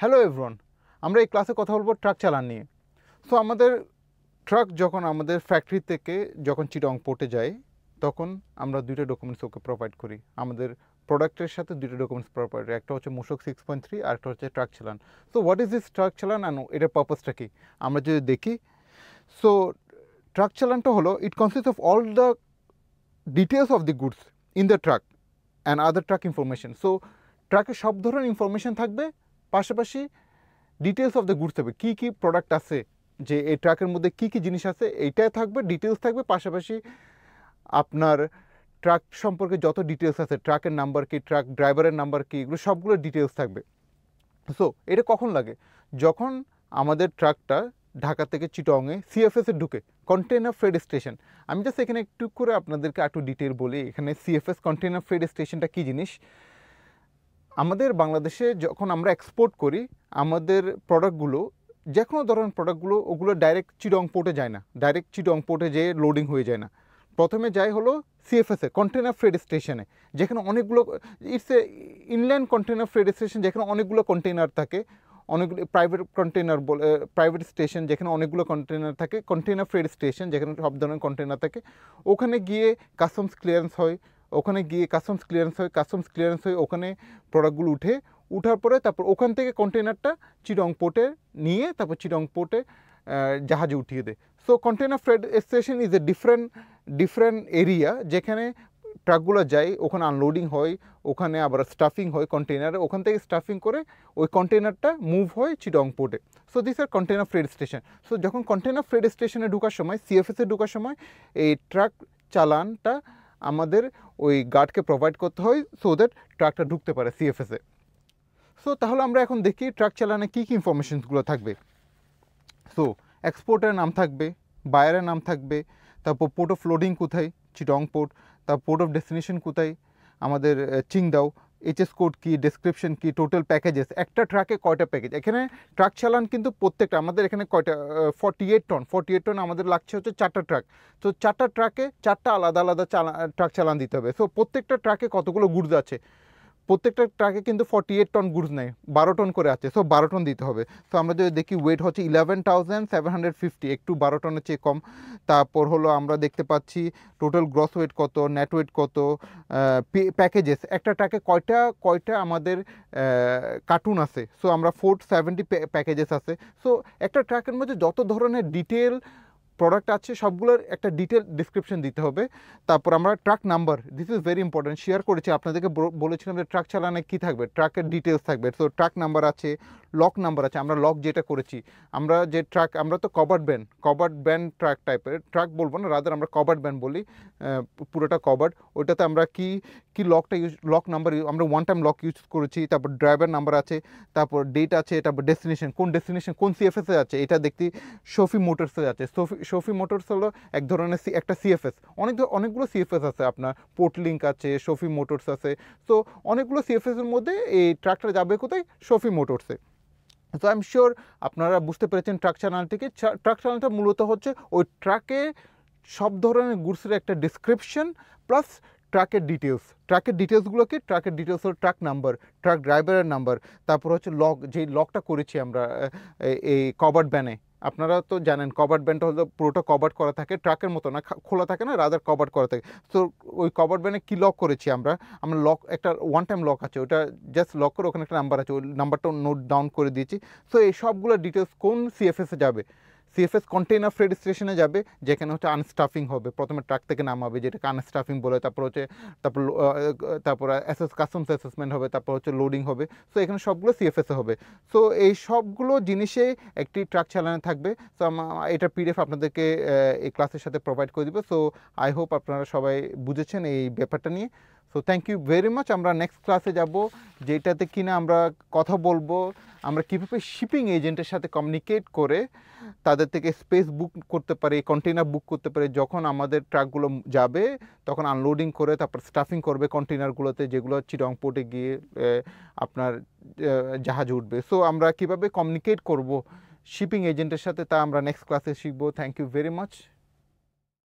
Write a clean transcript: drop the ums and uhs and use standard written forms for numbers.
Hello everyone, আমরা এই ক্লাসে কথা বলবো ট্রাক চালান নিয়ে। সো আমাদের ট্রাক যখন আমাদের ফ্যাক্টরি থেকে যখন চিটং পোর্টে যায়, তখন আমরা দুইটা ডকুমেন্টস ওকে প্রোভাইড করি। আমাদের প্রোডাক্টের সাথে দুইটা ডকুমেন্টস প্রোভাইড করি, একটা হচ্ছে মূসক 6.3 আর একটা হচ্ছে ট্রাক চালান। So what is this truck চালান অ্যান্ড এটার পারপাসটা কি আমরা যদি দেখি। সো ট্রাক চালানটা হলো, ইট consist of all the details of the goods in the truck and other truck information. So ট্রাকে সব ধরনের ইনফরমেশন থাকবে, পাশাপাশি ডিটেলস অফ দ্য গুডস থাকবে, কী কী প্রোডাক্ট আছে, যে এই ট্রাকের মধ্যে কী কী জিনিস আছে এইটাই থাকবে, ডিটেলস থাকবে। পাশাপাশি আপনার ট্রাক সম্পর্কে যত ডিটেলস আছে, ট্রাকের নাম্বার কি, ট্রাক ড্রাইভারের নাম্বার কি, এগুলো সবগুলো ডিটেলস থাকবে। সো এটা কখন লাগে? যখন আমাদের ট্রাকটা ঢাকা থেকে চিটংয়ে সিএফএসে ঢুকে, কন্টেনার ফ্রেড স্টেশন। আমি জাস্ট এখানে একটু করে আপনাদেরকে একটু ডিটেল বলি। এখানে সিএফএস কন্টেনার ফ্রেড স্টেশনটা কী জিনিস। আমাদের বাংলাদেশে যখন আমরা এক্সপোর্ট করি আমাদের প্রোডাক্টগুলো, যে কোনো ধরনের প্রোডাক্টগুলো, ওগুলো ডাইরেক্ট চিটং পোর্টে যায় না, ডাইরেক্ট চিটং পোর্টে যেয়ে লোডিং হয়ে যায় না। প্রথমে যায় হলো সিএফএসে, কন্টেনার ফ্রেড স্টেশনে, যেখানে অনেকগুলো, it's a inland container freight station, যেখানে অনেকগুলো কন্টেনার থাকে, অনেকগুলো প্রাইভেট কন্টেনার বলে, প্রাইভেট স্টেশন যেখানে অনেকগুলো কন্টেনার থাকে, কন্টেনার ফ্রেড স্টেশন যেখানে সব ধরনের কন্টেনার থাকে। ওখানে গিয়ে কাস্টমস ক্লিয়ারেন্স হয়, ওখানে গিয়ে কাস্টমস ক্লিয়ারেন্স হয়ে ওখানে প্রোডাক্টগুলো উঠার পরে তারপর ওখান থেকে কন্টেনারটা চিটং পোর্টে নিয়ে তারপর চিটং পোর্টে জাহাজে উঠিয়ে দেয়। So container freight station is a different area যেখানে ট্রাকগুলো যায়, ওখানে আনলোডিং হয়, ওখানে আবার স্টাফিং হয় কন্টেনারে, ওখান থেকে স্টাফিং করে ওই কন্টেনারটা মুভ হয় চিটং পোর্টে। So this are container freight station. So যখন কন্টেনার ফ্রেড স্টেশনে ঢোকার সময়, সিএফএসে ঢোকার সময় এই ট্রাক চালানটা আমাদের ওই গার্ডকে প্রোভাইড করতে হয়, সো দ্যাট ট্রাকটা ঢুকতে পারে সিএফএসে। সো তাহলে আমরা এখন দেখি ট্রাক চালানে কী কী ইনফরমেশনসগুলো থাকবে। সো এক্সপোর্টের নাম থাকবে, বায়ারের নাম থাকবে, তারপর পোর্ট অফ লোডিং কোথায়, চিটং পোর্ট, তারপর পোর্ট অফ ডেস্টিনেশন কোথায়, আমাদের চিংদাও, এইচএস কোড কী, ডেসক্রিপশন কী, টোটাল প্যাকেজেস, একটা ট্রাকে কয়টা প্যাকেজ। এখানে ট্রাক চালান কিন্তু প্রত্যেকটা আমাদের এখানে কয়টা 48 টন আমাদের লাগছে হচ্ছে 4টা ট্রাক। তো 4টা ট্রাকে 4টা আলাদা আলাদা ট্রাক চালান দিতে হবে। সো প্রত্যেকটা ট্রাকে কতগুলো গুডস আছে, প্রত্যেকটা ট্রাকে কিন্তু 48 টন গুডস নেই, 12 টন করে আছে, সো 12 টন দিতে হবে। সো আমরা যদি দেখি ওয়েট হচ্ছে 11,750, একটু 12 টনের চেয়ে কম। তারপর হলো আমরা দেখতে পাচ্ছি টোটাল গ্রস ওয়েট কত, নেট ওয়েট কত, প্যাকেজেস, একটা ট্রাকে কয়টা আমাদের কার্টুন আছে। সো আমরা 470 প্যাকেজেস আছে। সো একটা ট্রাকের মধ্যে যত ধরনের ডিটেল প্রোডাক্ট আছে সবগুলোর একটা ডিটেল ডিসক্রিপশন দিতে হবে। তারপর আমরা truck number, this is very important, share করেছি আপনাদেরকে, বলেছিলাম যে ট্রাক চালানে কী থাকবে, ট্রাকের ডিটেলস থাকবে। সো ট্রাক নাম্বার আছে, লক নাম্বার আছে, আমরা লক যেটা করেছি, আমরা যে ট্রাক, আমরা তো কভার্ড ব্যান ট্রাক টাইপের ট্রাক বলবো না, রাদার আমরা কভার্ড ব্যান বলি, পুরোটা কভার্ড। ওইটাতে আমরা কি লকটা লক নাম্বার আমরা ওয়ান টাইম লক ইউজ করেছি। তারপর ড্রাইভার নাম্বার আছে, তারপর ডেট আছে, তারপর ডেস্টিনেশন কোন সিএফএসে আছে এটা দেখতে, শফি মোটরসে আছে। শফি মোটরস হলো এক ধরনের একটা সিএফএস, অনেকগুলো সিএফএস আছে, আপনার পোর্ট লিঙ্ক আছে, শফি মোটরস আছে। সো অনেকগুলো সিএফএসের মধ্যে এই ট্রাকটা যাবে কোথায়, শফি মোটরসে। সো আই এম শিওর আপনারা বুঝতে পেরেছেন ট্রাক চ্যানেল থেকে। ট্রাক চ্যানেলটা মূলত হচ্ছে ওই ট্রাকে সব ধরনের গুডসের একটা ডিসক্রিপশন প্লাস ট্রাকের ডিটেলসগুলো কি, ট্রাকের ডিটেলস হলো ট্রাক নাম্বার, ট্রাক ড্রাইভারের নাম্বার, তারপর হচ্ছে লক, যেই লকটা করেছি আমরা এই কভার্ড ব্যানে। আপনারা তো জানেন কভার্ড ব্যানটা হলো পুরোটা কভার্ড করা থাকে, ট্রাকের মতো না, খোলা থাকে না, রাদার কভার্ড করা থাকে। তো ওই কভার্ড ব্যানে কী লক করেছি আমরা লক, একটা ওয়ান টাইম লক আছে, ওটা জাস্ট লক করে ওখানে একটা নাম্বার আছে, ওই নাম্বারটাও নোট ডাউন করে দিয়েছি। সো এই সবগুলো ডিটেলস কোন সিএফএসে যাবে, সিএফএস কন্টেনার ফ্রেড স্টেশনে যাবে, যেখানে হচ্ছে আনস্টাফিং হবে, প্রথমে ট্রাক থেকে নামাবে যেটাকে আনস্টাফিং বলে, তারপর কাস্টমস অ্যাসেসমেন্ট হবে, তারপর হচ্ছে লোডিং হবে। সো এখানে সবগুলো সিএফএসে হবে। সো এই সবগুলো জিনিসে একটি ট্রাক চালানো থাকবে। সো এটা পিডিএফ আপনাদেরকে এই ক্লাসের সাথে প্রোভাইড করে দেবে। সো আই হোপ আপনারা সবাই বুঝেছেন এই ব্যাপারটা নিয়ে। So thank you very much. আমরা নেক্সট ক্লাসে যাব, যেটাতে কিনা আমরা কথা বলবো আমরা কীভাবে শিপিং এজেন্টের সাথে কমিউনিকেট করে তাদের থেকে স্পেস বুক করতে পারি, কন্টেনার বুক করতে পারি। যখন আমাদের ট্রাকগুলো যাবে তখন আনলোডিং করে তারপর স্টাফিং করবে কন্টেনারগুলোতে, যেগুলো চিটং পোর্টে গিয়ে আপনার জাহাজে উঠবে। সো আমরা কীভাবে কমিউনিকেট করব শিপিং এজেন্টের সাথে তা আমরা নেক্সট ক্লাসে শিখবো। Thank you very much.